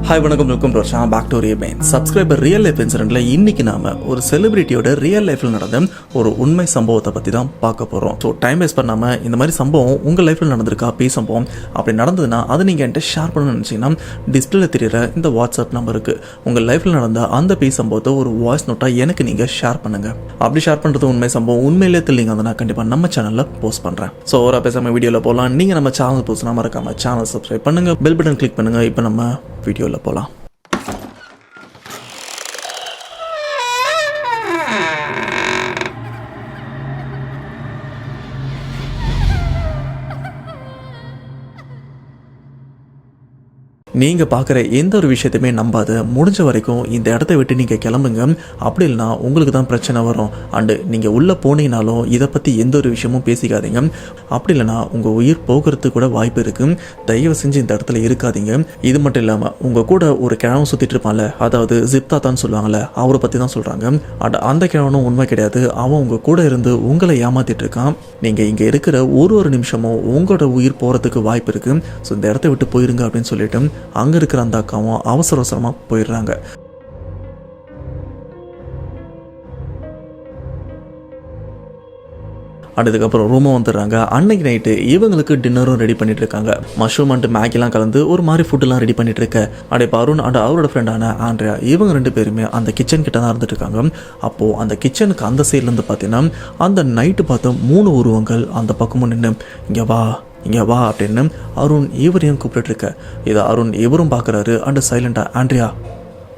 Hi வணக்கம் welcome Rosha back to real subscriber real life இன்சிடென்ட்ல இன்னைக்கு நாம ஒரு செலிபிரிட்டியோட ரியல் லைஃப்ல நடந்த ஒரு உண்மை சம்பவத்தை பத்தி தான் பார்க்க போறோம். ஸோ டைம் வேஸ்ட் பண்ணாம இந்த மாதிரி சம்பவம் உங்க லைஃப்ல நடந்திருக்கா, பேய் சம்பவம் அப்படி நடந்ததுன்னா அதை நீங்க என்கிட்ட ஷேர் பண்ணணும்னு நினைச்சீங்கன்னா டிஸ்பிளேல தெரியுற இந்த வாட்ஸ்அப் நம்பருக்கு உங்க லைஃப்ல நடந்த அந்த பேய் சம்பவத்தை ஒரு வாய்ஸ் நோட்டா எனக்கு நீங்க ஷேர் பண்ணுங்க. அப்படி ஷேர் பண்றது உண்மை சம்பவம் உண்மையிலே தெரியலங்க அதை நான் கண்டிப்பா நம்ம சேனல்ல போஸ்ட் பண்றேன். ஸோ ஒரு பேசாம வீடியோல போகலாம். நீங்க நம்ம சேனல் புதுசுனா மறக்காம சேனல் சப்ஸ்கிரைப் பண்ணுங்க, பெல் பட்டன் கிளிக் பண்ணுங்க. இப்போ நம்ம வீடியோல போகலாம். நீங்கள் பார்க்குற எந்த ஒரு விஷயத்தையுமே நம்பாத, முடிஞ்ச வரைக்கும் இந்த இடத்த விட்டு நீங்கள் கிளம்புங்க. அப்படி இல்லைனா உங்களுக்கு தான் பிரச்சனை வரும். அண்டு நீங்கள் உள்ளே போனீங்கனாலும் இதை பற்றி எந்த ஒரு விஷயமும் பேசிக்காதீங்க. அப்படி இல்லைனா உங்கள் உயிர் போகிறதுக்கு கூட வாய்ப்பு இருக்குது. தயவு செஞ்சு இந்த இடத்துல இருக்காதீங்க. இது மட்டும் இல்லாமல் உங்கள் கூட ஒரு கிழவன் சுற்றிட்டு இருப்பான்ல, அதாவது ஜிப்தாத்தான்னு சொல்லுவாங்கள்ல, அவரை பற்றி தான் சொல்கிறாங்க. அண்ட் அந்த கிழவனும் உண்மை கிடையாது. அவன் உங்கள் கூட இருந்து உங்களை ஏமாற்றிட்டு இருக்கான். நீங்கள் இங்கே இருக்கிற ஒரு நிமிஷமும் உங்களோட உயிர் போகிறதுக்கு வாய்ப்பு இருக்குது. ஸோ இந்த இடத்த விட்டு போயிருங்க அப்படின்னு சொல்லிட்டு அங்கே இருக்கிற அந்த அக்காவும் அவசர அவசரமாக போயிடுறாங்க. அதுக்கப்புறம் ரூமும் வந்துடுறாங்க. அன்னைக்கு நைட்டு இவங்களுக்கு டின்னரும் ரெடி பண்ணிட்டு இருக்காங்க. மஷ்ரூம் அண்ட் மேகிலாம் கலந்து ஒரு மாதிரி ஃபுட்டுலாம் ரெடி பண்ணிட்டு இருக்க. அப்படியே அருண் அண்ட் அவரோட ஃப்ரெண்டான ஆண்ட்ரியா இவங்க ரெண்டு பேருமே அந்த கிச்சன் கிட்ட தான் இருந்துட்டு இருக்காங்க. அப்போது அந்த கிச்சனுக்கு அந்த சைட்லேருந்து பார்த்தீங்கன்னா அந்த நைட்டு பார்த்த 3 உருவங்கள் அந்த பக்கமும் நின்று இங்கே வா அப்படின்னு அருண் இவரையும் கூப்பிட்டுருக்க. இதை அருண் இவரும் பார்க்குறாரு. அண்டு சைலண்டாக ஆண்ட்ரியா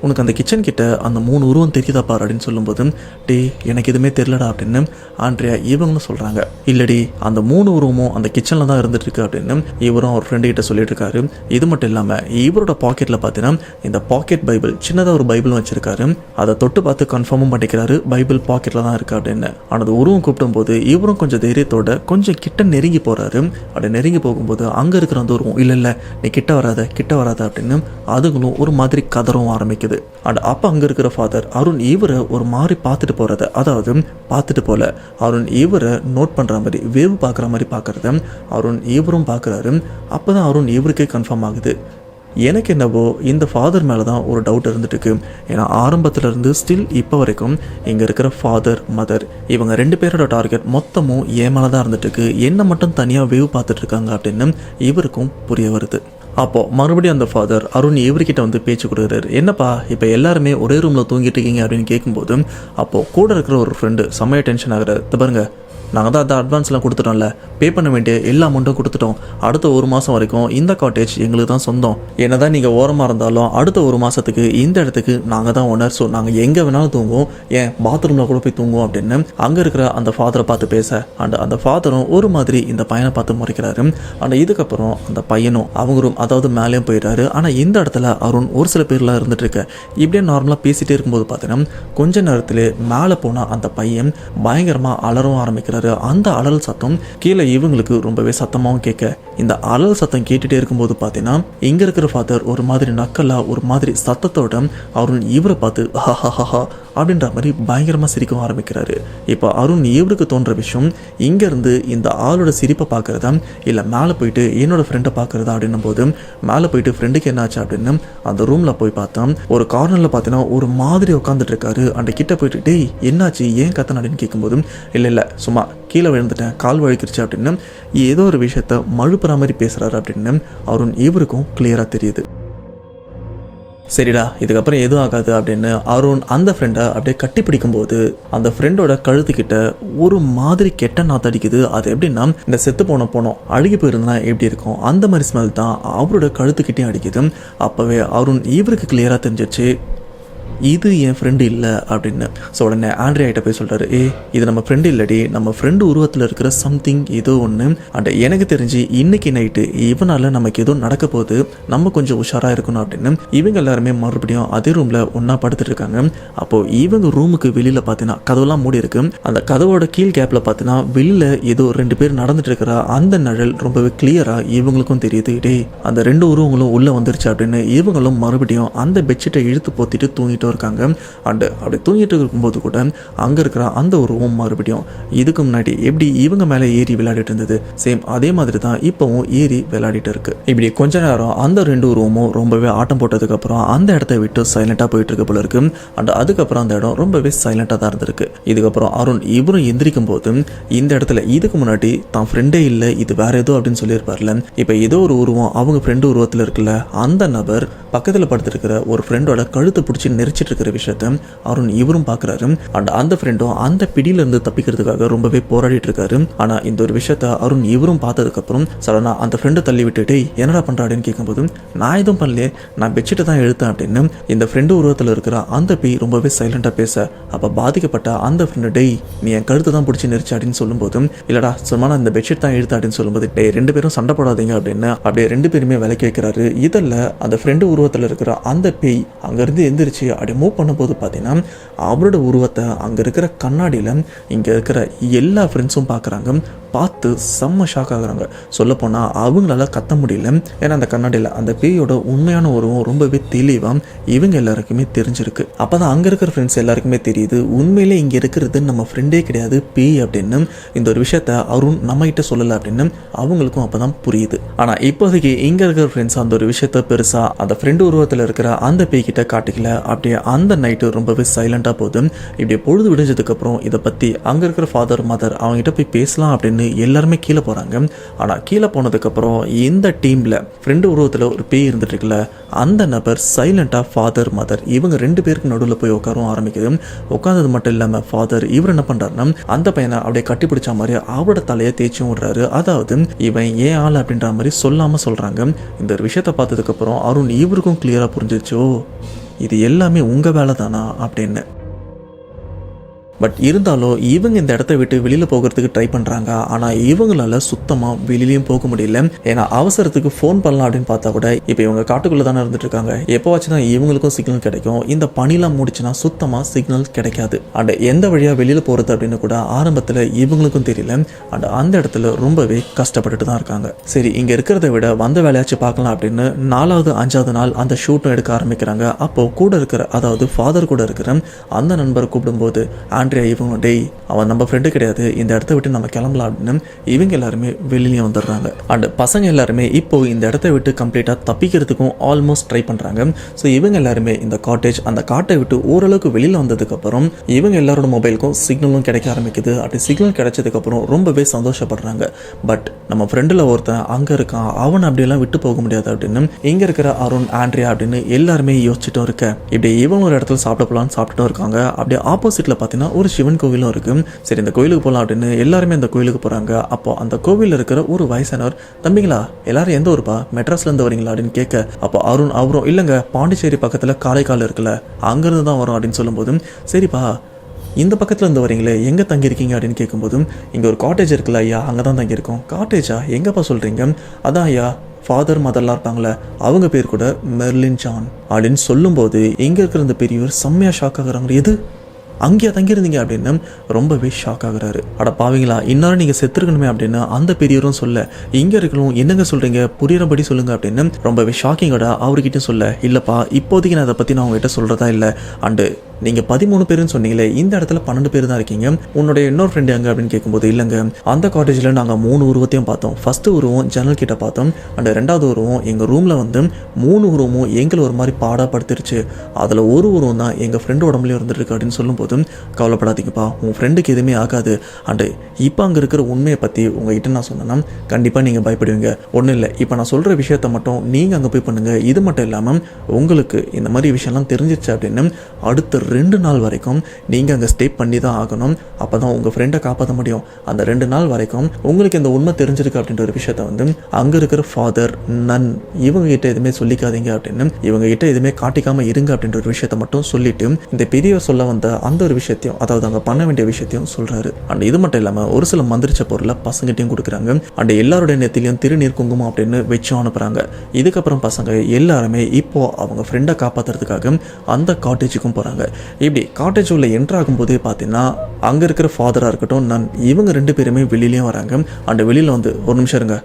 உனக்கு அந்த கிச்சன் கிட்ட அந்த 3 உருவம் தெரியுதா பாரு அப்படின்னு சொல்லும்போது, டே எனக்கு எதுவுமே தெரிலடா அப்படின்னு ஆண்ட்ரியா இவங்களும் சொல்கிறாங்க. இல்லடி அந்த 3 உருவமும் அந்த கிச்சனில் தான் இருந்துட்டு இருக்கு அப்படின்னு இவரும் அவர் ஃப்ரெண்டு கிட்ட சொல்லிட்டு இருக்காரு. இது மட்டும் இல்லாமல் இவரோட பாக்கெட்டில் பார்த்தீங்கன்னா இந்த பாக்கெட் பைபிள், சின்னதாக ஒரு பைபிளும் வச்சிருக்காரு. அதை தொட்டு பார்த்து கன்ஃபார்மும் பண்ணிக்கிறாரு பைபிள் பாக்கெட்டில் தான் இருக்கு அப்படின்னு. அந்த உருவம் கூப்பிடும்போது இவரும் கொஞ்சம் தைரியத்தோட கொஞ்சம் கிட்ட நெருங்கி போகிறாரு. அப்படி நெருங்கி போகும்போது அங்கே இருக்கிற அந்த உருவம் இல்லை நீ கிட்ட வராத அப்படின்னு அதுங்களும் ஒரு மாதிரி கதறவும் ஆரம்பிக்குது. அண்ட் அப்போ அங்கே இருக்கிற ஃபாதர் அருண் இவரை ஒரு மாதிரி பார்த்துட்டு போகிறத, அதாவது பார்த்துட்டு போல அருண் இவரை நோட் பண்ணுற மாதிரி வேவு பார்க்குற மாதிரி பார்க்குறத அருண் இவரும் பார்க்குறாரு. அப்போ தான் அருண் இவருக்கே கன்ஃபார்ம் ஆகுது. எனக்கு என்னவோ இந்த ஃபாதர் மேலே தான் ஒரு டவுட் இருந்துட்டுருக்கு. ஏன்னா ஆரம்பத்துலேருந்து ஸ்டில் இப்போ வரைக்கும் இங்கே இருக்கிற ஃபாதர் மதர் இவங்க 2 பேரோட டார்கெட் மொத்தமும் ஏன் மேலே தான் இருந்துட்டுருக்கு. என்ன மட்டும் தனியாக வேவ் பார்த்துட்ருக்காங்க அப்படின்னு இவருக்கும் புரிய வருது. அப்போது மறுபடியும் அந்த ஃபாதர் அருண் இவர்கிட்ட வந்து பேச்சு கொடுக்குறாரு. என்னப்பா இப்போ எல்லாருமே ஒரே ரூமில் தூங்கிட்டு இருக்கீங்க அப்படின்னு கேட்கும்போது, அப்போது கூட இருக்கிற ஒரு ஃப்ரெண்டு செம்மையாக டென்ஷன் ஆகுறாரு. பாருங்க நாங்கள் தான் அந்த அட்வான்ஸ்லாம் கொடுத்துட்டோம்ல, பே பண்ண வேண்டிய எல்லா அமௌண்ட்டும் கொடுத்துட்டோம். அடுத்த 1 மாதம் வரைக்கும் இந்த காட்டேஜ் எங்களுக்கு தான் சொந்தம். என்ன தான் நீங்கள் ஓரமாக இருந்தாலும் அடுத்த 1 மாதத்துக்கு இந்த இடத்துக்கு நாங்கள் தான் ஓனர். ஸோ நாங்கள் எங்கே வேணாலும் தூங்குவோம், ஏன் பாத்ரூமில் கூட போய் தூங்குவோம் அப்படின்னு அங்கே இருக்கிற அந்த ஃபாதரை பார்த்து பேச, அண்ட் அந்த ஃபாதரும் ஒரு மாதிரி இந்த பையனை பார்த்து முறைக்கிறாரு. ஆனால் இதுக்கப்புறம் அந்த பையனும் அவங்களும் அதாவது மேலேயும் போயிடுறாரு. ஆனால் இந்த இடத்துல அருண் ஒரு சில பேர்லாம் இருந்துட்டு இருக்க. இப்படியே நார்மலாக பேசிகிட்டே இருக்கும்போது பார்த்தீங்கன்னா கொஞ்ச நேரத்தில் மேலே போனால் அந்த பையன் பயங்கரமாக அலறவும் ஆரம்பிக்கிறார். அந்த அலறல் சத்தம் கீழே இவங்களுக்கு ரொம்பவே சத்தமாகவும் கேட்க, இந்த அலறல் சத்தம் கேட்டுட்டே இருக்கும்போது பார்த்தீங்கன்னா இங்க இருக்கிற ஃபாதர் ஒரு மாதிரி நக்கலா ஒரு மாதிரி சத்தத்தோட அருண் இவரை பார்த்து ஹஹஹா அப்படின்ற மாதிரி பயங்கரமாக சிரிக்கவும் ஆரம்பிக்கிறாரு. இப்போ அருண் இவருக்கு தோன்ற விஷயம் இங்கேருந்து இந்த ஆளோட சிரிப்பை பார்க்குறதா இல்லை மேலே போயிட்டு என்னோட ஃப்ரெண்டை பார்க்குறதா அப்படின்னும் போது, மேலே போயிட்டு ஃப்ரெண்டுக்கு என்னாச்சு அப்படின்னு அந்த ரூமில் போய் பார்த்தா ஒரு கார்னரில் பார்த்தீங்கன்னா ஒரு மாதிரி உட்காந்துட்டு இருக்காரு. அந்த கிட்ட போயிட்டு டேய் என்னாச்சு ஏன் கத்தன அப்படின்னு கேட்கும்போது, இல்லை சும்மா கீழே விழுந்துட்டேன் கால் வழுக்கிருச்சு அப்படின்னு ஏதோ ஒரு விஷயத்த மழுப்புற மாதிரி பேசுகிறாரு அப்படின்னு அருண் இவருக்கும் கிளியராக தெரியுது. சரிடா இதுக்கப்புறம் எதுவும் ஆகாது அப்படின்னு அருண் அந்த ஃப்ரெண்டை அப்படியே கட்டி பிடிக்கும்போது அந்த ஃப்ரெண்டோட கழுத்துக்கிட்ட ஒரு மாதிரி கெட்ட நாத்து அடிக்குது. அது எப்படின்னா இந்த செத்து போனோம் அழுகி போயிருந்தா எப்படி இருக்கும் அந்த மாதிரி ஸ்மெல் தான் அவரோட கழுத்துக்கிட்டே அடிக்குது. அப்போவே அருண் இவருக்கு கிளியராக தெரிஞ்சிச்சு இது என் ஃப்ரெண்டு இல்லை அப்படின்னு. ஸோ உடனே ஆண்ட்ரியாகிட்ட போய் சொல்கிறாரு, இது நம்ம ஃப்ரெண்டு இல்லடி, நம்ம ஃப்ரெண்டு உருவத்தில் இருக்கிற சம்திங் ஏதோ ஒன்று. அண்ட் எனக்கு தெரிஞ்சு இன்னைக்கு நைட்டு இவனால் நமக்கு எதுவும் நடக்க போகுது, நம்ம கொஞ்சம் உஷாராக இருக்கணும் அப்படின்னு இவங்க எல்லாருமே மறுபடியும் அதே ரூமில் ஒன்றா படுத்துட்டு இருக்காங்க. அப்போது இவங்க ரூமுக்கு வெளியில் பார்த்தீங்கன்னா கதவுலாம் மூடி இருக்கு. அந்த கதவோட கீழ் கேப்பில் பார்த்தீங்கன்னா வெளியில் ஏதோ 2 பேர் நடந்துட்டு இருக்கிற அந்த நிழல் ரொம்பவே கிளியராக இவங்களுக்கும் தெரியுது. அந்த 2 உருவங்களும் உள்ளே வந்துருச்சு அப்படின்னு இவங்களும் மறுபடியும் அந்த பெட்ஷீட்டை இழுத்து போத்திட்டு தூங்கிட்டு தூங்கிட்டும் இருக்காங்க. அண்டு அப்படி தூங்கிட்டு இருக்கும்போது கூட அங்கே இருக்கிற அந்த ஒரு ரூம் மறுபடியும் இதுக்கு முன்னாடி எப்படி இவங்க மேலே ஏறி விளையாடிட்டு இருந்தது சேம் அதே மாதிரி தான் இப்போவும் ஏறி விளையாடிட்டு இருக்கு. இப்படி கொஞ்ச நேரம் அந்த 2 ரூமும் ரொம்பவே ஆட்டம் போட்டதுக்கப்புறம் அந்த இடத்த விட்டு சைலண்டாக போயிட்டு இருக்கு போல இருக்கு. அண்ட் அதுக்கப்புறம் அந்த இடம் ரொம்பவே சைலண்டாக தான் இருந்திருக்கு. இதுக்கப்புறம் அருண் இவரும் எந்திரிக்கும் போது இந்த இடத்துல இதுக்கு முன்னாடி தான் ஃப்ரெண்டே இல்லை இது வேற ஏதோ அப்படின்னு சொல்லியிருப்பார்ல, இப்போ ஏதோ ஒரு உருவம் அவங்க ஃப்ரெண்டு உருவத்தில் இருக்குல்ல அந்த நபர் பக்கத்தில் படுத்திருக்கிற ஒரு ஃப்ரெண்டோட கழுத்தை பிடிச்சி நெரிச்சிட்டு இருக்கிற விஷயத்த அருண் இவரும் பார்க்குறாரு. அண்ட் அந்த ஃப்ரெண்டும் அந்த பிடியிலிருந்து தப்பிக்கிறதுக்காக ரொம்பவே போராடிட்டு இருக்காரு. ஆனால் இந்த ஒரு விஷயத்த அருண் இவரும் பார்த்ததுக்கப்புறம் சடனாக அந்த ஃப்ரெண்டை தள்ளி விட்டுட்டு என்னடா பண்ணுறாடுன்னு கேட்கும்போது நான் எதுவும் பண்ணலையே நான் பெட்ஷீட்டை தான் எழுத்தேன் அப்படின்னு இந்த ஃப்ரெண்டு உருவத்தில் இருக்கிற அந்த பேய் ரொம்பவே சைலண்டாக பேச அப்போ பாதிக்கப்பட்ட அந்த ஃப்ரெண்டு டேய் நீ என் கழுத்தை தான் பிடிச்சி நெரிச்சு அப்படின்னு சொல்லும்போது இல்லடா சும்மா நான் இந்த பெட்ஷீட் தான் எழுத்து அப்படின்னு சொல்லும்போது டே 2 பேரும் சண்டை போடாதீங்க அப்படின்னு அப்படியே 2 பேருமே விலைக்கு வைக்கிறாரு. இதில் அந்த ஃப்ரெண்டு உருவத்தில் இருக்கிற அந்த பேய் அங்கேருந்து எந்திரிச்சு அப்படி மூவ் பண்ணும்போது பார்த்தீங்கன்னா அவரோட உருவத்தை அங்கே இருக்கிற கண்ணாடியில் இங்கே இருக்கிற எல்லா ஃப்ரெண்ட்ஸும் பார்க்குறாங்க. பார்த்து செம்ம ஷாக் ஆகுறாங்க. சொல்லப்போனால் அவங்களால கத்த முடியல. ஏன்னா அந்த கண்ணாடியில் அந்த பேயோட உண்மையான உருவம் ரொம்பவே தெளிவாக இவங்க எல்லாருக்குமே தெரிஞ்சிருக்கு. அப்போ தான் அங்கே இருக்கிற ஃப்ரெண்ட்ஸ் எல்லாருக்குமே தெரியுது உண்மையிலே இங்கே இருக்கிறது நம்ம ஃப்ரெண்டே கிடையாது பேய் அப்படின்னு. இந்த ஒரு விஷயத்த அருண் நம்மகிட்ட சொல்லலை அப்படின்னு அவங்களுக்கும் அப்போ தான் புரியுது. ஆனால் இப்போதைக்கு இங்கே இருக்கிற ஃப்ரெண்ட்ஸ் அந்த ஒரு விஷயத்த பெருசாக அந்த ஃப்ரெண்டு உருவத்தில் இருக்கிற அந்த பேய்கிட்ட காட்டிக்கல. அப்படியே அந்த நைட்டு ரொம்பவே சைலண்டாக போகுது. இப்படி பொழுது விடிஞ்சதுக்கப்புறம் இதை பற்றி அங்கே இருக்கிற ஃபாதர் மதர் அவங்ககிட்ட போய் பேசலாம் அப்படின்னு எல்லாருமே கீழே போகிறாங்க. ஆனால் கீழே போனதுக்கப்புறம் இந்த டீமில் ஃப்ரெண்டு உருவத்தில் ஒரு பேய் இருந்துட்டு இருக்குல்ல அந்த நபர் சைலண்டாக ஃபாதர் மதர் இவங்க 2 பேருக்கு நடுவில் போய் உட்காரவும் ஆரம்பிக்குது. உட்காந்தது மட்டும் இல்லாமல் ஃபாதர் இவர் என்ன பண்ணுறாருன்னா அந்த பையனை அப்படியே கட்டி பிடிச்ச மாதிரி அவரோட தலையை தேய்ச்சும் விடுறாரு. அதாவது இவன் ஏன் ஆள் அப்படின்ற மாதிரி சொல்லாமல் சொல்கிறாங்க. இந்த ஒரு விஷயத்தை பார்த்ததுக்கப்புறம் அருண் இவருக்கும் கிளியராக புரிஞ்சிச்சோ இது எல்லாமே உங்கள் வேலை தானா அப்படின்னு. பட் இருந்தாலும் இவங்க இந்த இடத்த விட்டு வெளியில் போகிறதுக்கு ட்ரை பண்ணுறாங்க. ஆனால் இவங்களால சுத்தமாக வெளியிலையும் போக முடியல. ஏன்னா அவசரத்துக்கு ஃபோன் பண்ணலாம் அப்படின்னு பார்த்தா கூட இப்போ இவங்க காட்டுக்குள்ளே தானே இருந்துட்டு இருக்காங்க. எப்போ வச்சு தான் இவங்களுக்கும் சிக்னல் கிடைக்கும். இந்த பனிலாம் முடிச்சுன்னா சுத்தமாக சிக்னல் கிடைக்காது. அண்ட் எந்த வழியாக வெளியில் போகிறது அப்படின்னு கூட ஆரம்பத்தில் இவங்களுக்கும் தெரியல. அண்ட் அந்த இடத்துல ரொம்பவே கஷ்டப்பட்டுட்டு தான் இருக்காங்க. சரி இங்கே இருக்கிறத விட வந்த வேலையாச்சும் பார்க்கலாம் அப்படின்னு 4வது 5வது நாள் அந்த ஷூட்டும் எடுக்க ஆரம்பிக்கிறாங்க. அப்போது கூட இருக்கிற அதாவது ஃபாதர் கூட இருக்கிற அந்த நண்பரை கூப்பிடும்போது ஆண்ட்ரியா இவங்க டேய் அவன் நம்ம ஃப்ரெண்டு கிடையாது இந்த இடத்த விட்டு நம்ம கிளம்பலாம் அப்படின்னு இவங்க எல்லாருமே வெளியே வந்துடுறாங்க. அண்ட் பசங்க எல்லாருமே இப்போ இந்த இடத்த விட்டு கம்ப்ளீட்டாக தப்பிக்கிறதுக்கும் ஆல்மோஸ்ட் ட்ரை பண்ணுறாங்க. ஸோ இவங்க எல்லாருமே இந்த காட்டேஜ் அந்த காட்டை விட்டு ஓரளவுக்கு வெளியில் வந்ததுக்கப்புறம் இவங்க எல்லாரோட மொபைலுக்கும் சிக்னலும் கிடைக்க ஆரம்பிக்குது. அப்படி சிக்னல் கிடைச்சதுக்கப்புறம் ரொம்பவே சந்தோஷப்படுறாங்க. பட் நம்ம ஃப்ரெண்டில் ஒருத்தன் அங்கே இருக்கான் அவன் அப்படியெல்லாம் விட்டு போக முடியாது அப்படின்னு இங்கே இருக்கிற அருண் ஆண்ட்ரியா அப்படின்னு எல்லாருமே யோசிச்சுட்டும் இருக்க இப்படி இவங்க ஒரு இடத்துல சாப்பிட போகலான்னு சாப்பிட்டுட்டும் இருக்காங்க. அப்படியே ஆப்போசிட்டில் பார்த்தீங்கன்னா ஒரு சிவன் கோவிலும் இருக்கு. சரி இந்த கோயிலுக்கு போகலாம் அப்படின்னு எல்லாருமே அந்த கோயிலுக்கு போகிறாங்க. அப்போ அந்த கோவிலில் இருக்கிற ஒரு வயசானவர் தம்பிங்களா எல்லாரும் எந்த ஊருப்பா மெட்ராஸ்லேருந்து வரீங்களா அப்படின்னு கேட்க அப்போ அருண் அவரும் இல்லைங்க பாண்டிச்சேரி பக்கத்தில் காரைக்கால் இருக்குல்ல அங்கேருந்து தான் வரும் அப்படின்னு சொல்லும்போது சரிப்பா இந்த பக்கத்தில் இருந்து வரீங்களே எங்கே தங்கியிருக்கீங்க அப்படின்னு கேட்கும்போதும் இங்கே ஒரு காட்டேஜ் இருக்குல்ல ஐயா அங்கே தான் தங்கியிருக்கோம். காட்டேஜா எங்கப்பா சொல்கிறீங்க? அதான் ஐயா ஃபாதர் மதர்லாம் இருப்பாங்களே அவங்க பேர் கூட மெர்லின் ஜான் அப்படின்னு சொல்லும்போது இங்கே இருக்கிற இந்த பெரியவர் செம்மையாக ஷாக் ஆகுறாங்க. எது அங்கேயா தங்கியிருந்தீங்க அப்படின்னு ரொம்பவே ஷாக் ஆகுறாரு. அட பாவீங்களா இன்னாரும் நீங்கள் செத்துருக்கணுமே அப்படின்னு அந்த பெரியவரும் சொல்ல இங்கே இருக்கணும் என்னங்க சொல்கிறீங்க புரியுறபடி சொல்லுங்க அப்படின்னு ரொம்பவே ஷாக்கிங்கோட அவர்கிட்ட சொல்ல இல்லைப்பா இப்போதைக்கு நான் அதை பற்றி நான் உங்ககிட்ட சொல்கிறதா இல்லை. அண்டு நீங்கள் 13 பேருன்னு சொன்னீங்களே இந்த இடத்துல 12 பேர் தான் இருக்கீங்க உன்னுடைய இன்னொரு ஃப்ரெண்டு எங்கே அப்படின்னு கேட்கும்போது இல்லைங்க அந்த காட்டேஜில் நாங்கள் 3 உருவத்தையும் பார்த்தோம். ஃபஸ்ட்டு உருவம் ஜன்னல் கிட்ட பார்த்தோம். அண்ட் 2வது உருவம் எங்கள் ரூமில் வந்து 3 உருவமும் எங்களை ஒரு மாதிரி பாடாப்படுத்திருச்சு. அதில் ஒரு உருவம் தான் எங்கள் ஃப்ரெண்டு உடம்புலையும் இருந்துருக்கு அப்படின்னு சொல்லும்போது கவலைப்படாதீங்கப்பா உன் ஃப்ரெண்டுக்கு எதுவுமே ஆகாது. அண்டு இப்போ அங்கே இருக்கிற உண்மையை பற்றி உங்ககிட்ட நான் சொன்னேன்னா கண்டிப்பாக நீங்கள் பயப்படுவீங்க. ஒன்றும் இல்லை இப்போ நான் சொல்கிற விஷயத்த மட்டும் நீங்கள் அங்கே போய் பண்ணுங்கள். இது மட்டும் இல்லாமல் உங்களுக்கு இந்த மாதிரி விஷயம்லாம் தெரிஞ்சிருச்சு அப்படின்னு அடுத்த 2 நாள் வரைக்கும் நீங்கள் அங்கே ஸ்டே பண்ணி தான் ஆகணும். அப்போ தான் உங்கள் ஃப்ரெண்டை காப்பாற்ற முடியும். அந்த 2 நாள் வரைக்கும் உங்களுக்கு இந்த உண்மை தெரிஞ்சிருக்கு அப்படின்ற ஒரு விஷயத்த வந்து அங்கே இருக்கிற ஃபாதர் நன் இவங்ககிட்ட எதுவுமே சொல்லிக்காதீங்க அப்படின்னு இவங்ககிட்ட எதுவுமே காட்டிக்காமல் இருங்க அப்படின்ற ஒரு விஷயத்த மட்டும் சொல்லிட்டு இந்த பெரியவர் சொல்ல வந்த அந்த ஒரு விஷயத்தையும் அதாவது அங்கே பண்ண வேண்டிய விஷயத்தையும் சொல்கிறாரு. அண்ட் இது மட்டும் இல்லாமல் ஒரு சில மந்திரிச்ச பொருளை பசங்கிட்டையும் கொடுக்குறாங்க. அண்ட் எல்லாருடைய நெத்திலையும் திருநீர் குங்குமம் அப்படின்னு வச்சும் அனுப்புகிறாங்க. இதுக்கப்புறம் பசங்க எல்லாருமே இப்போ அவங்க ஃப்ரெண்டை காப்பாற்றுறதுக்காக அந்த காட்டேஜுக்கும் போகிறாங்க. இப்படி காட்டேஜ் உள்ள என்ட்ரு ஆகும்போதே பார்த்தீங்கன்னா அங்கே இருக்கிற ஃபாதராக இருக்கட்டும் நான் இவங்க 2 பேருமே வெளியிலையும் வராங்க. அண்ட் வெளியில் வந்து ஒரு நிமிஷம் இருங்க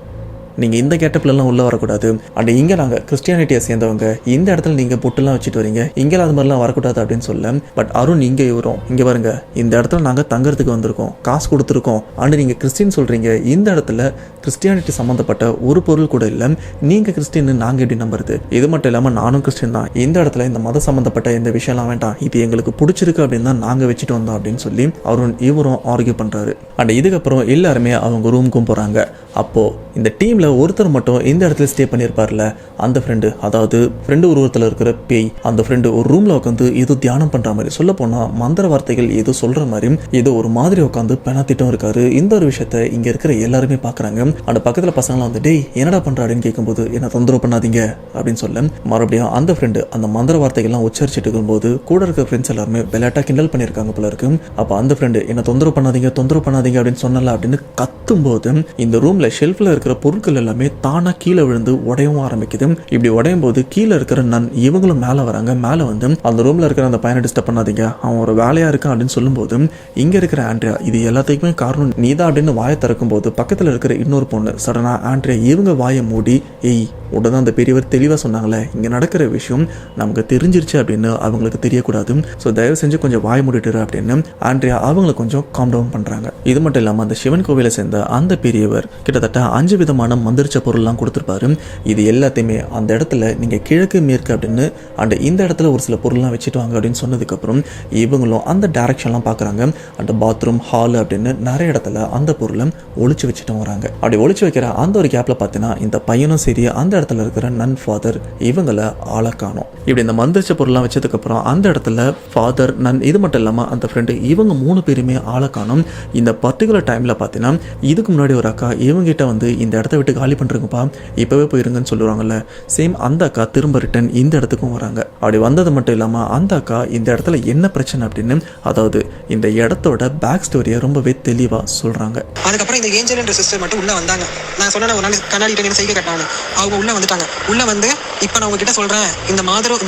நீங்கள் இந்த கேட்டப்லலாம் உள்ளே வரக்கூடாது, அண்ட் இங்கே நாங்கள் கிறிஸ்டியானிட்டியை சேர்ந்தவங்க, இந்த இடத்துல நீங்கள் பொட்டுலாம் வச்சுட்டு வரீங்க, இங்கே அது மாதிரிலாம் வரக்கூடாது அப்படின்னு சொல்ல, பட் அருண் இங்கே வரும், இங்கே பாருங்க இந்த இடத்துல நாங்கள் தங்கறதுக்கு வந்திருக்கோம், காசு கொடுத்துருக்கோம், அண்ட் நீங்கள் கிறிஸ்டின் சொல்கிறீங்க, இந்த இடத்துல கிறிஸ்டியானிட்டி சம்மந்தப்பட்ட ஒரு பொருள் கூட இல்லை, நீங்கள் கிறிஸ்டின்னு நாங்கள் எப்படி நம்புறது? இது மட்டும் இல்லாமல் நானும் கிறிஸ்டின் தான், இந்த இடத்துல இந்த மத சம்மந்தப்பட்ட இந்த விஷயம்லாம் வேண்டாம், இது எங்களுக்கு பிடிச்சிருக்கு அப்படின்னு தான் நாங்கள் வச்சுட்டு வந்தோம் அப்படின்னு சொல்லி அருண் இவரும் ஆர்கியூ பண்ணுறாரு. அண்ட் இதுக்கப்புறம் எல்லாருமே அவங்க ரூமுக்கும் போகிறாங்க. அப்போது இந்த டீமில் ஒருத்தர் மட்டும் இந்த இடத்துல ஸ்டே பண்ணியிருப்பார்ல, அந்த ஃப்ரெண்டு உருவத்தில் இருக்கிற பேய், அந்த ஃப்ரெண்டு ஒரு ரூமில் உட்காந்து ஏதோ தியானம் பண்ணுற மாதிரி, சொல்ல போனால் மந்திர வார்த்தைகள் ஏதோ சொல்கிற மாதிரி ஏதோ ஒரு மாதிரி உட்காந்து பெணாத்திட்டும் இருக்காரு. இந்த ஒரு விஷயத்த இங்கே இருக்கிற எல்லாருமே பார்க்குறாங்க. அந்த பக்கத்தில் பசங்களாம் வந்து டேய் என்னடா பண்ணுற அப்படின்னு கேட்கும்போது என்ன தொந்தரவு பண்ணாதீங்க அப்படின்னு சொல்ல, மறுபடியும் அந்த ஃப்ரெண்டு அந்த மந்திர வார்த்தைகள்லாம் உச்சரிச்சுட்டு இருக்கும்போது கூட இருக்கிற ஃப்ரெண்ட்ஸ் எல்லாருமே விளையாட்டாக கிண்டல் பண்ணியிருக்காங்க போல இருக்கு. அப்போ அந்த ஃப்ரெண்டு என்ன தொந்தரவு பண்ணாதீங்க அப்படின்னு சொன்னல அப்படின்னு கத்தும்போது இந்த ரூம்ல ஷெல்ஃபில் இருக்கிற பொருட்கள் எல்லாமே தானா கீழே விழுந்து உடையவும் ஆரம்பிக்குது. இப்படி உடையும் போது கீழே இருக்கிற இவங்களும் மேலே வராங்க. மேலே வந்து அந்த ரூம்ல இருக்கிற அந்த பையனை டிஸ்டர்ப் பண்ணாதீங்க, அவன் ஒரு வேலையா இருக்கான் அப்படின்னு சொல்லும்போது இங்க இருக்கிற ஆண்ட்ரியா இது எல்லாத்துக்குமே காரணம் நீதான் அப்படின்னு வாயை திறக்கும் போது பக்கத்தில் இருக்கிற இன்னொரு பொண்ணு சடனா ஆண்ட்ரியா இவங்க வாயை மூடி ஏய் உடனே அந்த பெரியவர் தெளிவாக சொன்னாங்களே இங்கே நடக்கிற விஷயம் நமக்கு தெரிஞ்சிருச்சு அப்படின்னு அவங்களுக்கு தெரியக்கூடாது, ஸோ தயவு செஞ்சு கொஞ்சம் வாய் மூடிட்டுரு அப்படின்னு ஆண்ட்ரியா அவங்களை கொஞ்சம் காம் டவுன் பண்ணுறாங்க. இது மட்டும் இல்லாமல் அந்த சிவன் கோவிலை சேர்ந்த அந்த பெரியவர் கிட்டத்தட்ட 5 விதமான மந்திரிச்ச பொருள்லாம் கொடுத்துருப்பாரு. இது எல்லாத்தையுமே அந்த இடத்துல நீங்கள் கிழக்கு மேற்கு அப்படின்னு அண்ட் இந்த இடத்துல ஒரு சில பொருள்லாம் வச்சுட்டு வாங்க அப்படின்னு சொன்னதுக்கப்புறம் இவங்களும் அந்த டைரக்ஷன்லாம் பார்க்குறாங்க. அந்த பாத்ரூம் ஹால் அப்படின்னு நிறைய இடத்துல அந்த பொருளை ஒழிச்சு வச்சுட்டு வராங்க. அப்படி ஒழிச்சு வைக்கிற அந்த ஒரு கேப்பில் பார்த்தீங்கன்னா இந்த பையனும் சரி அந்த இடத்துல இருக்கிற நன் ஃபாதர் இவங்களை ஆளை காணும். இப்படி இந்த மந்திரிச்ச பொருள்லாம் வச்சதுக்கப்புறம் அந்த இடத்துல ஃபாதர் நன் இது மட்டும் இல்லாமல் அந்த ஃப்ரெண்டு இவங்க 3 பேருமே ஆளை காணும். இந்த பர்டிகுலர் டைமில் பார்த்தீங்கன்னா இதுக்கு முன்னாடி ஒரு அக்கா இவங்ககிட்ட வந்து இந்த இடத்த விட்டு காலி பண்ணுறங்கப்பா இப்போவே போயிருங்கன்னு சொல்லுவாங்கல்ல, சேம் அந்த அக்கா திரும்ப ரிட்டன் இந்த இடத்துக்கும் வராங்க. அப்படி வந்தது மட்டும் இல்லாமல் அந்த அக்கா இந்த இடத்துல என்ன பிரச்சனை அப்படின்னு அதாவது இந்த இடத்தோட பேக் ஸ்டோரியை ரொம்பவே தெளிவாக சொல்கிறாங்க. அதுக்கப்புறம் இந்த ஏஞ்சல் என்ற சிஸ்டர் மட்டும் உள்ள வந்தாங்க. நான் சொன்ன ஒரு நாள் கண்ணாடி செய்கை கட்டாங்க, அவங்க உள்ள வந்துட்டாங்க. உள்ள வந்து இப்போ நான் உங்ககிட்ட சொல்றேன் இந்த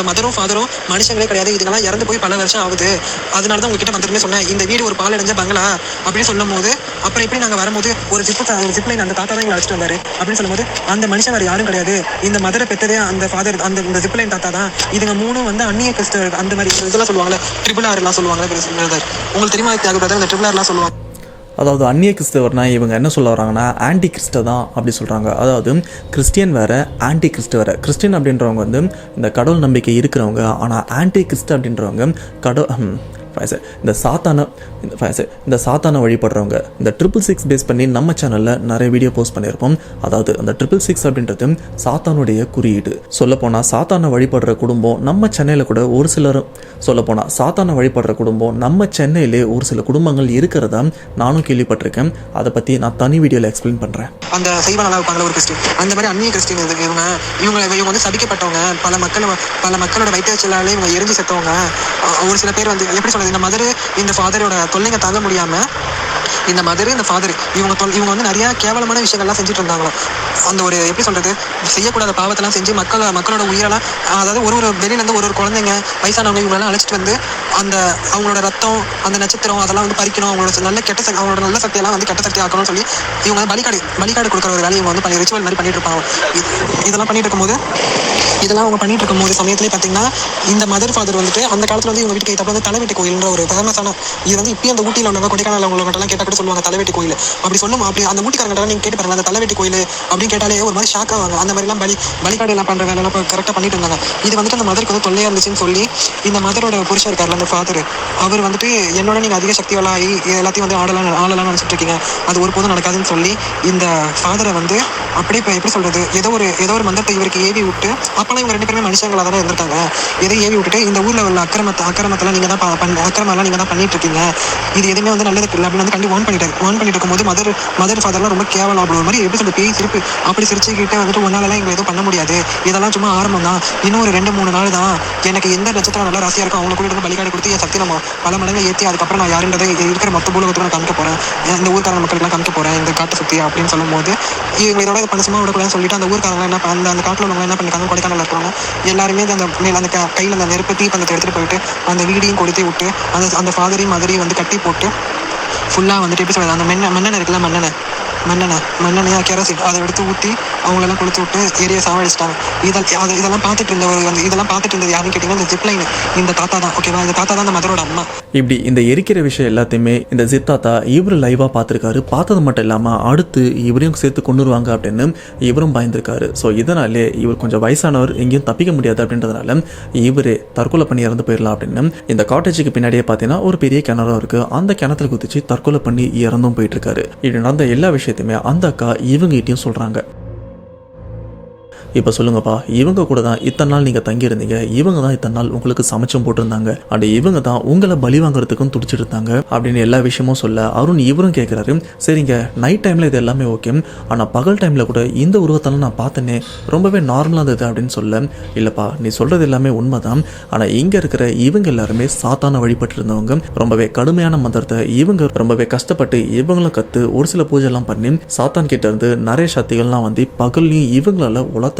மதரும் ஃபாதரும் மனுஷங்களே கிடையாது, இதுக்கெல்லாம் இறந்து போய் பல வருஷம் ஆகுது, அதனால தான் உங்ககிட்ட வந்துருமே சொன்னேன், இந்த வீடு ஒரு பாலடைஞ்ச பங்களா அப்படின்னு சொல்லும் போது அப்புறம் எப்படி நாங்கள் வரும்போது ஒரு ஜிப்லைன் அந்த தாத்தா தான் எங்களை அழைச்சிட்டு வந்தாரு அப்படின்னு சொல்லும்போது அந்த மனுஷன் வேறு யாரும் கிடையாது, இந்த மதரை பெற்றதே அந்த ஃபாதர் அந்த இந்த ஜிப்லைன் தாத்தா தான், இதுங்க 3 வந்து அந்நிய கிறிஸ்தவர் அந்த மாதிரி இதெல்லாம் சொல்லுவாங்கல்ல, RRR சொல்லுவாங்க உங்களுக்கு தெரியுமா தியாகராஜர், இந்த RRR சொல்லுவாங்க. அதாவது அந்நிய கிறிஸ்தவர்னா இவங்க என்ன சொல்ல வராங்கன்னா ஆன்டி கிறிஸ்ட தான் அப்படி சொல்கிறாங்க. அதாவது கிறிஸ்டியன் வேறு ஆன்டி கிறிஸ்ட வேறு. கிறிஸ்டியன் அப்படின்றவங்க வந்து இந்த கடவுள் நம்பிக்கை இருக்கிறவங்க, ஆனால் ஆன்டி கிறிஸ்ட அப்படின்றவங்க இந்த சாத்தானை வழிபடுறவங்க. இந்த 666 பேஸ் பண்ணி நம்ம சேனலில் நிறைய வீடியோ போஸ்ட் பண்ணியிருப்போம். அதாவது அந்த 666 அப்படின்றது சாத்தானுடைய குறியீடு. சொல்லப்போனால் சாத்தானை வழிபடுற குடும்பம் நம்ம சென்னையில் கூட ஒரு சிலர் சாத்தானை வழிபடுற குடும்பம் நம்ம சென்னையிலே ஒரு சில குடும்பங்கள் இருக்கிறதா நானும் கேள்விப்பட்டிருக்கேன். அதை பற்றி நான் தனி வீடியோவில் எக்ஸ்பிளைன் பண்ணுறேன். அந்த சைவ நல்லா இருப்பாங்களா ஒரு கிறிஸ்டின், அந்த மாதிரி அந்நிய கிறிஸ்டின் இவங்க வந்து சபிக்கப்பட்டவங்க, பல மக்களோட வைத்தியச்சலாலே இவங்க எரிஞ்சு செத்தவங்க. ஒரு சில பேர் வந்து எப்படி சொல்றது, இந்த மதர் இந்த ஃபாதரோட தொல்லைங்க தாங்க முடியாம இந்த மதர் இந்த ஃபாதர் இவங்க வந்து நிறைய கேவலமான விஷயங்கள்லாம் செஞ்சுட்டு இருந்தாங்களோ. அந்த ஒரு எப்படி சொல்றது, செய்யக்கூடாத பாவத்தெல்லாம் செஞ்சு மக்களோட உயிரெல்லாம், அதாவது ஒரு வெளியிலேருந்து ஒரு குழந்தைங்க வயசானவங்க இவங்களெல்லாம் அழைச்சிட்டு வந்து அந்த அவங்களோட ரத்தம் அந்த நட்சத்திரம் அதெல்லாம் வந்து பறிக்கணும், அவங்களோட நல்ல சக்தியெல்லாம் வந்து கெட்ட சக்தி ஆக்கணும்னு சொல்லி இவங்க வந்து பலிகாடு கொடுக்குற ஒரு வேலையை இவங்க வந்து ரிச்சுவல் மாதிரி பண்ணிட்டு இருப்பாங்க. இதெல்லாம் அவங்க பண்ணிட்டு இருக்கும்போது சமயத்திலே பார்த்தீங்கன்னா இந்த மதர் ஃபாதர் வந்துட்டு அந்த காலத்தில் வந்து இவங்க வீட்டுக்கு ஏற்ற வந்து தலைவெட்டி கோயில்ன்ற ஒரு ஃபேமஸான, இது வந்து இப்பயும் அந்த ஊட்டியில் உள்ளவங்க கொடைக்கானல் அவங்கள்ட்டலாம் கேட்டால் கூட சொல்லுவாங்க தலைவெட்டி கோயில் அப்படி சொல்லும். அப்படி அந்த ஊட்டிக்காரங்க நீங்கள் கேட்டு பாருங்க, அந்த தலைவெட்டி கோயில் அப்படின்னு கேட்டாலே ஒரு மாதிரி ஷாக் ஆவாங்க. அந்த மாதிரிலாம் பலிகாடு எல்லாம் பண்ணுற வேலையெல்லாம் கரெக்டாக பண்ணிட்டு இருந்தாங்க. இது வந்துட்டு அந்த மதருக்கு வந்து தொல்லையாக இருந்துச்சுன்னு சொல்லி இந்த மதரோட புருஷன் இருக்கார்ல அந்த ஃபாதர், அவர் வந்துட்டு என்னோட நீங்கள் அதிக சக்திகளாகி எல்லாத்தையும் வந்து ஆளலாம் நினச்சிட்டு இருக்கீங்க, அது ஒருபோதும் நடக்காதுன்னு சொல்லி இந்த ஃபாதரை வந்து அப்படியே இப்போ எப்படி சொல்றது, ஏதோ ஒரு மந்திரத்தை இவருக்கு ஏவி விட்டு, அப்போலாம் இவங்க 2 பேருமே மனுஷங்களாக தானே இருந்திருக்காங்க, எதை ஏவி விட்டுட்டு இந்த ஊரில் உள்ள அக்கிரமத்தெல்லாம் நீங்கள் தான் அக்கிரமெல்லாம் நீங்கள் தான் பண்ணிட்டு இருக்கீங்க, இது எதுவுமே வந்து நல்லதுக்கு இல்லை அப்படின்னு வந்து கண்டி வான் பண்ணிட்டு இருக்கும்போது மதர் ஃபாதர்லாம் ரொம்ப கேவலம் அப்படி ஒரு மாதிரி எப்படி சொல்றது பேய் சிரிப்பு அப்படி சிரிச்சுக்கிட்டே வந்துட்டு ஒன்னாலலாம் எங்களை எதுவும் பண்ண முடியாது, இதெல்லாம் சும்மா ஆரம்பம் தான், இன்னும் ஒரு 2-3 நாள் தான், எனக்கு எந்த நட்சத்திரம் நல்லா ராசியாக இருக்கும் அவங்க கூட இருந்து பலிகாடு கொடுத்து என் சக்தி நம்ம பல மடங்கு ஏற்றி அதுக்கப்புறம் நான் யாருன்றதை இருக்கிற மொத்த பூலகத்துக்கு நான் காமிக்க போகிறேன், இந்த ஊர்க்காரங்க மக்களுக்குலாம் காமிக்க போகிறேன் இந்த காட்டு சக்தி அப்படின்னு சொல்லும் போது இவங்க இதோட பண்ண சும்மா விடக்கூடாதுன்னு சொல்லிட்டு அந்த ஊர்க்காரங்க அந்த காட்டில் உள்ளவங்க என்ன பண்ணிருக்காங்க, கொடைக்கானல் இருக்கிறவங்க எல்லாருமே அந்த கையில் அந்த நெருப்பு தீப்பந்தத்தை எடுத்துகிட்டு போயிட்டு அந்த வீடியும் கொடுத்து விட்டு அந்த ஃபாதரையும் மதரையும் வந்து கட்டி போட்டு ஃபுல்லாக வந்துட்டு எப்படி சொல்கிறது அந்த மண்ணெண்ணெய் இருக்குல்ல, மண்ணெண்ணையா கெரோசின் அதை எடுத்து ஊற்றி அவங்களெல்லாம் கொளுத்து விட்டு ஏரியா சாவடிச்சிட்டாங்க. இதெல்லாம் பார்த்துட்டு இருந்தது யாருன்னு கேட்டிங்கன்னா இந்த ஜிப்லைன் இந்த தாத்தா தான். ஓகேவா, இந்த தாத்தா தான் அந்த மதரோட அம்மா. இப்படி இந்த எரிக்கிற விஷயம் எல்லாத்தையுமே இந்த ஜித்தாத்தா இவரு லைவாக பார்த்துருக்காரு. பார்த்தது மட்டும் இல்லாமல் அடுத்து இவரையும் சேர்த்து கொண்டுருவாங்க அப்படின்னு இவரும் பயந்துருக்காரு. ஸோ இதனாலே இவர் கொஞ்சம் வயசானவர், எங்கேயும் தப்பிக்க முடியாது அப்படின்றதுனால இவரே தற்கொலை பண்ணி இறந்து போயிடலாம் அப்படின்னு இந்த காட்டேஜுக்கு பின்னாடியே பார்த்தீங்கன்னா ஒரு பெரிய கிணறும் இருக்குது. அந்த கிணத்துல குதிச்சு தற்கொலை பண்ணி இறந்தும் போயிட்டு இருக்காரு. இப்படி நடந்த எல்லா விஷயத்தையுமே அந்த அக்கா இவங்ககிட்டயும் சொல்கிறாங்க. இப்போ சொல்லுங்கப்பா, இவங்க கூட தான் இத்தனை நாள் நீங்கள் தங்கியிருந்தீங்க, இவங்க தான் இத்தனை நாள் உங்களுக்கு சமைச்சும் போட்டிருந்தாங்க, அண்ட் இவங்க தான் உங்களை பலி வாங்குறதுக்கும் துடிச்சிட்டு இருந்தாங்க அப்படின்னு எல்லா விஷயமும் சொல்ல அருண் இவரும் கேட்குறாரு. சரிங்க, நைட் டைமில் இது எல்லாமே ஓகே, ஆனால் பகல் டைமில் கூட இந்த உருவத்தெல்லாம் நான் பார்த்தேனே, ரொம்பவே நார்மலாக இருந்தது அப்படின்னு சொல்ல, இல்லைப்பா நீ சொல்கிறது எல்லாமே உண்மைதான், ஆனால் இங்கே இருக்கிற இவங்க எல்லாருமே சாத்தான வழிபட்டு இருந்தவங்க, ரொம்பவே கடுமையான மந்திரத்தை இவங்க ரொம்பவே கஷ்டப்பட்டு இவங்களும் கற்று ஒரு சில பூஜைலாம் பண்ணி சாத்தான் கிட்ட இருந்து நிறைய சக்திகள்லாம் வந்து பகல்லையும் இவங்களால உலர்த்தக்கூடிய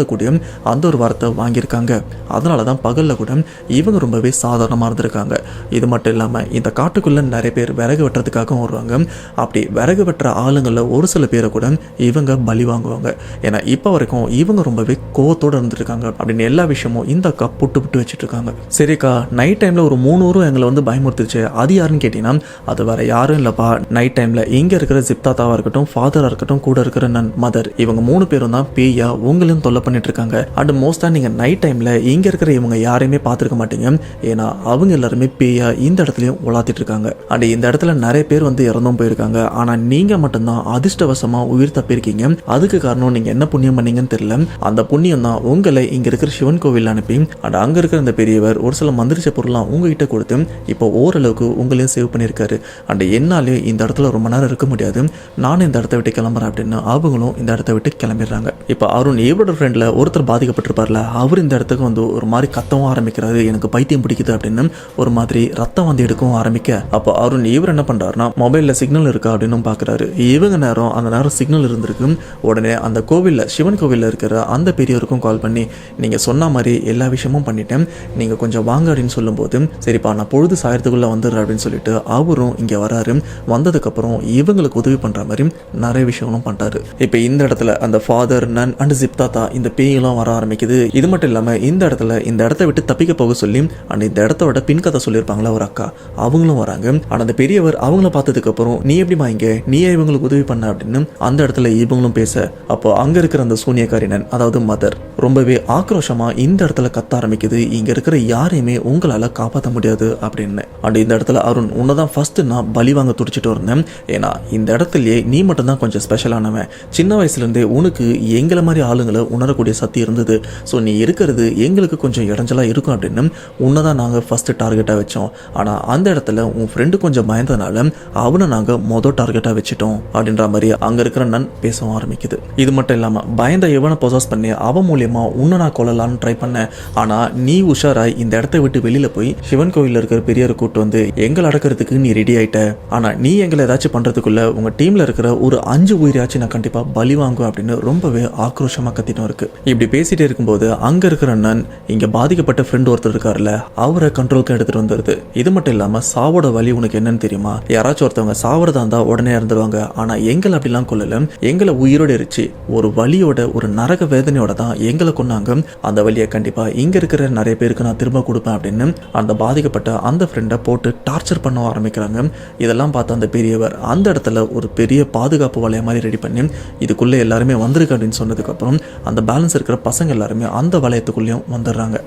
அந்த ஒரு வார்த்தை வாங்கியிருக்காங்க. அதனால தான் பகலில் கூட இவங்க ரொம்பவே சாதாரணமாக இருந்திருக்காங்க. இது மட்டும் இல்லாமல் இந்த காட்டுக்குள்ளே நிறைய பேர் விறகு வெட்டுறதுக்காகவும் வருவாங்க. அப்படி விறகு வெட்டுற ஆளுங்களில் ஒரு சில பேரை கூட இவங்க பலி வாங்குவாங்க. ஏன்னா இப்போ வரைக்கும் இவங்க ரொம்பவே கோவத்தோடு இருந்துருக்காங்க அப்படின்னு எல்லா விஷயமும் இந்த அக்கா புட்டு வச்சுட்டு இருக்காங்க. சரிக்கா, நைட் டைமில் ஒரு 3 ஊரும் எங்களை வந்து பயமுறுத்துச்சு, அது யாருன்னு கேட்டீங்கன்னா அது வேற யாரும் இல்லைப்பா, நைட் டைமில் இங்கே இருக்கிற ஜிப்தாத்தாவாக இருக்கட்டும், ஃபாதராக இருக்கட்டும், கூட இருக்கிற மதர், இவங்க 3 பேரும் தான் பேயா உங்களையும் தொல்லை பண்ணிட்டு இருக்காங்க. அண்ட் மோஸ்டா நீங்க நைட் டைம்ல இங்க இருக்கிற இவங்க யாரையுமே பார்த்துருக்க மாட்டீங்க. ஏன்னா அவங்க எல்லாருமே பேயா இந்த இடத்துலயும் உலாத்திட்டு இருக்காங்க. அண்ட் இந்த இடத்துல நிறைய பேர் வந்து இறந்தும் போயிருக்காங்க. ஆனா நீங்க மட்டும்தான் அதிர்ஷ்டவசமா உயிர் தப்பிருக்கீங்க. அதுக்கு காரணம் நீங்க என்ன புண்ணியம் பண்ணீங்கன்னு தெரியல. அந்த புண்ணியம் தான் உங்களை இங்க இருக்கிற சிவன் கோவில் அனுப்பி அண்ட் அங்க இருக்கிற இந்த பெரியவர் ஒரு சில மந்திரிச்ச பொருள்லாம் உங்ககிட்ட கொடுத்து இப்போ ஓரளவுக்கு உங்களையும் சேவ் பண்ணியிருக்காரு. அண்ட் என்னாலையும் இந்த இடத்துல ரொம்ப நேரம் இருக்க முடியாது, நானும் இந்த இடத்த விட்டு கிளம்புறேன் அப்படின்னு அவங்களும் இந்த இடத்த விட்டு கிளம்பிடுறாங்க. இப்போ அருண் இவரோட ஃப்ரெண்ட்ல ஒருத்தர் பாதிக்கப்பட்டிருப்பார்ல, அவர் இந்த இடத்துக்கு வந்து ஒரு மாதிரி கத்தவும் ஆரம்பிக்கிறாரு, எனக்கு பைத்தியம் பிடிக்குது அப்படின்னு ஒரு மாதிரி ரத்தம் வந்து எடுக்கவும் ஆரம்பிக்க, அப்போ அருண் இவர் என்ன பண்றாருன்னா மொபைல்ல சிக்னல் இருக்கா அப்படின்னு பாக்குறாரு. இவங்க அந்த நேரம் சிக்னல் இருந்திருக்கு. உடனே அந்த கோவில்ல சிவன் கோவில்ல இருக்கிற அந்த பெரியவருக்கும் கால் பண்ணி, நீங்க சொன்ன மாதிரி எல்லா விஷயமும் பண்ணிட்டேன், நீங்க கொஞ்சம் வாங்க அப்படின்னு சொல்லும்போது, சரிப்பா நான் பொழுது சாயத்துக்குள்ள வந்துடுறேன் அப்படின்னு சொல்லிட்டு அவரும் இங்க வராரு. வந்ததுக்கு அப்புறம் இவங்களுக்கு உதவி பண்ற மாதிரி நிறைய விஷயங்களும் பண்றாரு. இப்போ இந்த இடத்துல அந்த ஃபாதர், நன் அண்ட் ஜிப்தாத்தா இந்த பேயெல்லாம் வர ஆரம்பிக்குது. இது மட்டும் இல்லாமல் இந்த இடத்த விட்டு தப்பிக்க போக சொல்லி அண்ட் இந்த இடத்தோட பின்கதை சொல்லியிருப்பாங்களா ஒரு அக்கா, அவங்களும் வராங்க. ஆனால் அந்த பெரியவர் அவங்கள பார்த்ததுக்கு அப்புறம், நீ எப்படிமா இங்க, நீயே இவங்களுக்கு உதவி பண்ண அப்படின்னு அந்த இடத்துல இவங்களும் பேச, அப்போ அங்க இருக்கிற அந்த சூனியக்காரினன் அதாவது மதர் ரொம்பவே ஆக்ரோஷமா இந்த இடத்துல கத்த ஆரம்பிக்குது, இங்க இருக்கிற யாரையுமே உங்களால காப்பாற்ற முடியாது அப்படின்னு. அண்ட் இந்த இடத்துல அருண், உன்னதான் ஃபர்ஸ்ட் நான் பலி வாங்க துடிச்சிட்டு இருந்தேன், ஏன்னா இந்த இடத்துலயே நீ மட்டும் தான் கொஞ்சம் ஸ்பெஷலானவன், சின்ன வயசுல இருந்தே உனக்கு எங்களை மாதிரி ஆளுங்களை உணரக்கூடிய சக்தி இருந்தது, ஸோ நீ இருக்கிறது எங்களுக்கு கொஞ்சம் இடைஞ்சலா இருக்கும் அப்படின்னு உன்னதான் நாங்கள் ஃபர்ஸ்ட் டார்கெட்டாக வச்சோம். ஆனால் அந்த இடத்துல உன் ஃப்ரெண்டு கொஞ்சம் பயந்ததுனால அவனை நாங்கள் மொதல் டார்கெட்டாக வச்சுட்டோம் அப்படின்ற மாதிரி அங்கே இருக்கிற நன் பேசவும் ஆரம்பிக்குது. இது மட்டும் இல்லாமல் பயந்த இவனை பொசஸ் பண்ணி அவன் மூலியமா உன்னை நான் கொள்ளலான்னு ட்ரை பண்ணேன். ஆனால் நீ உஷாராய் இந்த இடத்த விட்டு வெளியில் போய் சிவன் கோவிலில் இருக்கிற பெரியரை கூட்டு வந்து எங்களை அடக்கிறதுக்கு நீ ரெடி ஆயிட்ட. ஆனால் நீ எங்களை ஏதாச்சும் பண்ணுறதுக்குள்ள உங்கள் டீமில் இருக்கிற ஒரு 5 உயிராச்சும் நான் கண்டிப்பாக பலி வாங்குவேன் அப்படின்னு ரொம்பவே ஆக்ரோஷமாக கத்திட்டும் இருக்கு. இப்படி பேசிட்டே இருக்கும்போது அங்க இருக்கிற நன் இங்க பாதிக்கப்பட்ட ஃப்ரெண்ட் ஒருத்தர் இருக்காருல்ல, அவரை கண்ட்ரோலுக்கு எடுத்துட்டு வந்துருது. இது மட்டும் இல்லாம சாவோட வலி உனக்கு என்னன்னு தெரியுமா, யாராச்சும் ஒருத்தவங்க சாவறதா இருந்தா உடனே இறந்துருவாங்க, ஆனா எங்களை அப்படிலாம் கொள்ளல, எங்களை உயிரோட எரிச்சு ஒரு வலியோட ஒரு நரக வேதனையோட தான் எங்களை கொண்டாங்க. அந்த வலியை கண்டிப்பா இங்க இருக்கிற நிறைய பேருக்கு நான் திரும்ப கொடுப்பேன் அப்படின்னு அந்த பாதிக்கப்பட்ட அந்த ஃப்ரெண்டை போட்டு டார்ச்சர் பண்ண ஆரம்பிக்கிறாங்க. இதெல்லாம் பார்த்து அந்த பெரியவர் அந்த இடத்துல ஒரு பெரிய பாதுகாப்பு வலைய மாதிரி ரெடி பண்ணி இதுக்குள்ள எல்லாருமே வந்திருக்கு அப்படின்னு சொன்னதுக்கு அப்புறம் அந்த பேலன்ஸ் இருக்கிற பசங்க எல்லாருமே அந்த வளையத்துக்குள்ளேயும் வந்துடுறாங்க.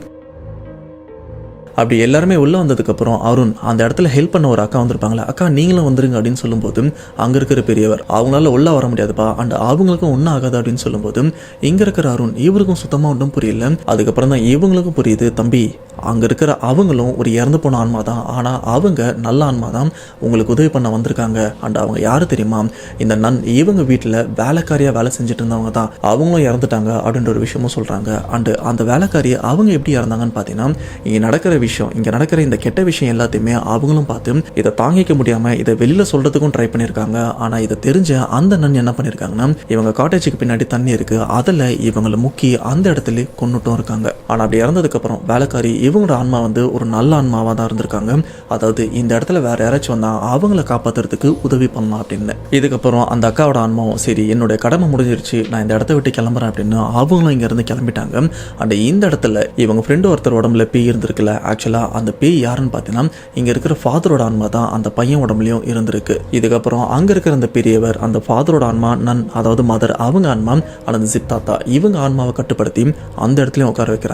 அப்படி எல்லாருமே உள்ளே வந்ததுக்கப்புறம் அருண் அந்த இடத்துல ஹெல்ப் பண்ண ஒரு அக்கா வந்திருப்பாங்களே, அக்கா நீங்களும் வந்துருங்க அப்படின்னு சொல்லும்போது அங்கே இருக்கிற பெரியவர், அவங்களால உள்ளே வர முடியாதுப்பா அண்ட் அவங்களுக்கும் ஒன்றும் ஆகாது அப்படின்னு சொல்லும்போது இங்கே இருக்கிற அருண் இவருக்கும் சுத்தமாக ஒன்றும் புரியல. அதுக்கப்புறம் தான் இவங்களுக்கும் புரியுது, தம்பி அங்கே இருக்கிற அவங்களும் ஒரு இறந்து போன ஆன்மா தான், ஆனால் அவங்க நல்ல ஆன்மா தான், உங்களுக்கு உதவி பண்ண வந்திருக்காங்க. அண்ட் அவங்க யாரு தெரியுமா, இந்த நன் இவங்க வீட்டில் வேலைக்காரியாக வேலை செஞ்சுட்டு இருந்தவங்க தான், அவங்களும் இறந்துட்டாங்க அப்படின்ற ஒரு விஷயமும் சொல்கிறாங்க. அண்டு அந்த வேலைக்காரியை அவங்க எப்படி இறந்தாங்கன்னு பார்த்தீங்கன்னா, இங்கே நடக்கிற விஷயம், இங்கே நடக்கிற இந்த கெட்ட விஷயம் எல்லாத்தையுமே அவங்களும் பார்த்து இதை தாங்கிக்க முடியாமல் இதை வெளியில் சொல்கிறதுக்கும் ட்ரை பண்ணியிருக்காங்க. ஆனால் இதை தெரிஞ்ச அந்த நன் என்ன பண்ணியிருக்காங்கன்னா, இவங்க காட்டேஜுக்கு பின்னாடி தண்ணி இருக்குது, அதில் இவங்களை முக்கி அந்த இடத்துல கொண்டுட்டும் இருக்காங்க. ஆனால் அப்படி இறந்ததுக்கப்புறம் வேலைக்காரி இவங்களோட ஆன்மா வந்து ஒரு நல்ல ஆன்மாவாக தான் இருந்திருக்காங்க. அதாவது இந்த இடத்துல வேற யாராச்சும் வந்தால் அவங்கள காப்பாற்றுறதுக்கு உதவி பண்ணலாம் அப்படின்னு. இதுக்கப்புறம் அந்த அக்காவோட ஆன்மாவும் சரி என்னுடைய கடமை முடிஞ்சிருச்சு, நான் இந்த இடத்த விட்டு கிளம்புறேன் அப்படின்னு அவங்களும் இங்கேருந்து கிளம்பிட்டாங்க. அண்ட் இந்த இடத்துல இவங்க ஃப்ரெண்டு ஒருத்தர் உடம்புல பேய் இருந்திருக்குல்ல, ஆக்சுவலாக அந்த பேய் யாருன்னு பார்த்தீங்கன்னா இங்கே இருக்கிற ஃபாதரோட ஆன்மா தான் அந்த பையன் உடம்புலையும் இருந்திருக்கு. இதுக்கப்புறம் அங்கே இருக்கிற அந்த பெரியவர் அந்த ஃபாதரோட ஆன்மா நன், அதாவது மதர் அவங்க ஆன்மா, அந்த சித்தாத்தா இவங்க ஆன்மாவை கட்டுப்படுத்தி அந்த இடத்துலையும் உட்கார வைக்கிறாங்க.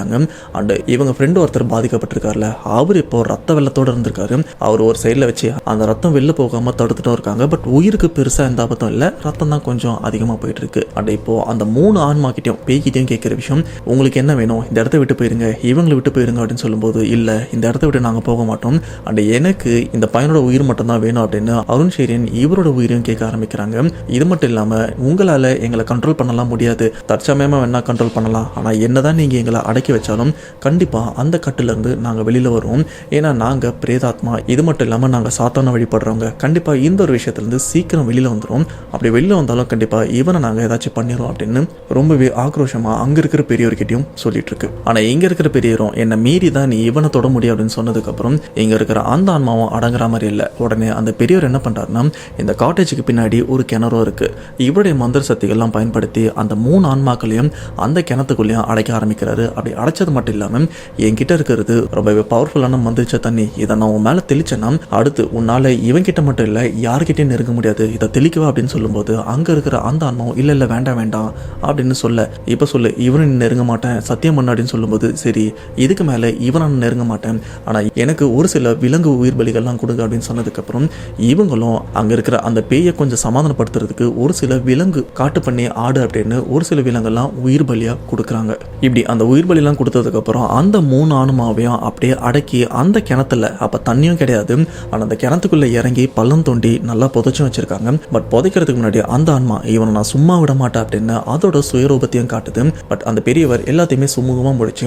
அண்ட் இவங்க ஃப்ரெண்டு ஒருத்தர் பாதிக்கப்பட்டிருக்காருல, அவர் இப்போ ரத்த வெள்ளத்தோடு இருந்திருக்காரு. அவர் ஒரு சைடில் வச்சு அந்த ரத்தம் வெளில போகாமல் தடுத்துட்டும் இருக்காங்க. பட் உயிருக்கு பெருசாக எந்த ஆபத்தும் இல்லை, ரத்தம் தான் கொஞ்சம் அதிகமாக போயிட்டு இருக்கு. அண்ட் இப்போ அந்த 3 ஆன்மாக்கிட்டையும் பேய்கிட்டையும் கேட்குற விஷயம், உங்களுக்கு என்ன வேணும், இந்த இடத்த விட்டு போயிருங்க, இவங்களை விட்டு போயிருங்க அப்படின்னு சொல்லும்போது, இல்லை இந்த இடத்த விட்டு நாங்கள் போக மாட்டோம், அண்ட் எனக்கு இந்த பையனோட உயிர் மட்டும் தான் வேணும் அப்படின்னு அருண் ஷெரியன் இவரோட உயிரையும் கேட்க ஆரம்பிக்கிறாங்க. இது மட்டும் இல்லாமல் உங்களால் எங்களை கண்ட்ரோல் பண்ணலாம் முடியாது, தற்சமயமாக வேணா கண்ட்ரோல் பண்ணலாம், ஆனால் என்னதான் நீங்கள் எங்களை அடக்கி வச்சாலும் கண்டிப்பாக அந்த கட்டிலேருந்து நாங்கள் வெளியில் வருவோம், ஏன்னா நாங்கள் பிரேதாத்மா, இது மட்டும் இல்லாமல் நாங்கள் சாத்தான வழிபடுறவங்க, கண்டிப்பாக இந்த ஒரு விஷயத்துலேருந்து சீக்கிரம் வெளியில் வந்துடும், அப்படி வெளியில் வந்தாலும் கண்டிப்பாக இவனை நாங்கள் ஏதாச்சும் பண்ணிடுவோம் அப்படின்னு ரொம்பவே ஆக்ரோஷமாக அங்கே இருக்கிற பெரியவர்கிட்டையும் சொல்லிட்டு இருக்கு. ஆனால் இங்கே இருக்கிற பெரியவரும் என்னை மீறி தான் நீ இவனை தொட முடியும் அப்படின்னு சொன்னதுக்கப்புறம் இங்கே இருக்கிற அந்த ஆன்மாவும் அடங்குற மாதிரி இல்லை. உடனே அந்த பெரியவர் என்ன பண்ணுறாருன்னா, இந்த காட்டேஜுக்கு பின்னாடி ஒரு கிணறும் இருக்குது, இவருடைய மந்திர சக்திகள்லாம் பயன்படுத்தி அந்த 3 ஆன்மாக்களையும் அந்த கிணத்துக்குள்ளேயும் அடைக்க ஆரம்பிக்கிறாரு. அப்படி அடைச்சது மட்டும் இல்லாமல் என்கிட்ட இருக்கிறது ரொம்பவே பவர்ஃபுல்லான மந்திரிச்ச தண்ணி, இதை நான் உன் மேலே தெளிச்சேன்னா அடுத்து உன்னால் இவன்கிட்ட மட்டும் இல்லை யார்கிட்டையும் நெருங்க முடியாது, இதை தெளிக்கவா அப்படின்னு சொல்லும்போது அங்கே இருக்கிற அந்த ஆன்மாவும் இல்லை இல்லை வேண்டாம் வேண்டாம் அப்படின்னு சொல்ல, இப்போ சொல்லு இவனை நெருங்க மாட்டேன் சத்தியம் பண்ண அப்படின்னு சொல்லும்போது, சரி இதுக்கு மேலே இவனை நெருங்க மாட்டேன், ஆனால் எனக்கு ஒரு சில விலங்கு உயிர் பலிகள்லாம் கொடுங்க அப்படின்னு சொன்னதுக்கப்புறம் இவங்களும் அங்கே இருக்கிற அந்த பேயை கொஞ்சம் சமாதானப்படுத்துறதுக்கு ஒரு சில விலங்கு காட்டு பண்ணி ஆடு அப்படின்னு ஒரு சில விலங்கெல்லாம் உயிர் பலியாக கொடுக்குறாங்க. இப்படி அந்த உயிர் பலிலாம் கொடுத்ததுக்கப்புறம் அந்த 3 ஆன்மாவையும் அப்படியே அடக்கி அந்த கிணத்துல, அப்போ தண்ணியும் கிடையாது, ஆனால் அந்த கிணத்துக்குள்ளே இறங்கி பள்ளம் தோண்டி நல்லா புதைச்சும் வச்சிருக்காங்க. பட் புதைக்கிறதுக்கு முன்னாடி அந்த ஆன்மா இவனை நான் சும்மா விட மாட்டேன் அப்படின்னு அதோட சுயரூபத்தையும் காட்டுது. பட் அந்த பெரியவர் எல்லாத்தையுமே சுமூகமாக முடிச்சு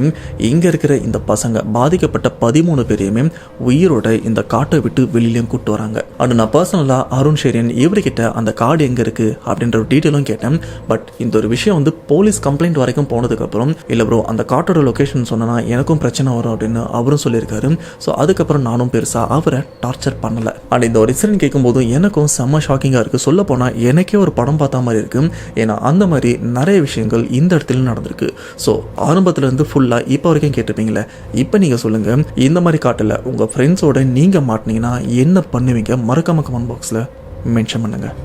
இங்கே இருக்கிற இந்த பசங்க பாதிக்கப்பட்ட 13 பேரையுமே உயிரோட இந்த காட்டை விட்டு வெளியிலையும் கூட்டு வராங்க. அது நான் பர்சனலாக அருண் ஷெரியன் இவர்கிட்ட அந்த காடு எங்கே இருக்குது அப்படின்ற ஒரு டீட்டெயிலும் கேட்டேன். பட் இந்த ஒரு விஷயம் வந்து போலீஸ் கம்ப்ளைண்ட் வரைக்கும் போனதுக்கப்புறம், இல்லை ப்ரோ அந்த காட்டோட லொக்கேஷன் சொன்னா எனக்கும் பிரச்சனை வரும் அப்படின்னு அவரும் சொல்லியிருக்காரு. ஸோ அதுக்கப்புறம் நானும் பெருசாக அவரை டார்ச்சர் பண்ணலை. அண்ட் இந்த ஒரு இன்சிடென்ட் கேட்கும்போதும் எனக்கும் செம்ம ஷாக்கிங்காக இருக்குது. சொல்ல போனால் எனக்கே ஒரு படம் பார்த்த மாதிரி இருக்குது. ஏன்னா அந்த மாதிரி நிறைய விஷயங்கள் இந்த இடத்துல நடந்திருக்கு. ஸோ ஆரம்பத்துலேருந்து ஃபுல்லாக இப்போ வரைக்கும் கேட்டிருப்பீங்களே, இப்போ நீங்கள் சொல்லுங்கள், இந்த மாதிரி காட்டில் உங்கள் ஃப்ரெண்ட்ஸோட நீங்கள் மாட்டினீங்கன்னா என்ன பண்ணுவீங்க? மறக்காம கமெண்ட் பாக்ஸில் மென்ஷன் பண்ணுங்கள்.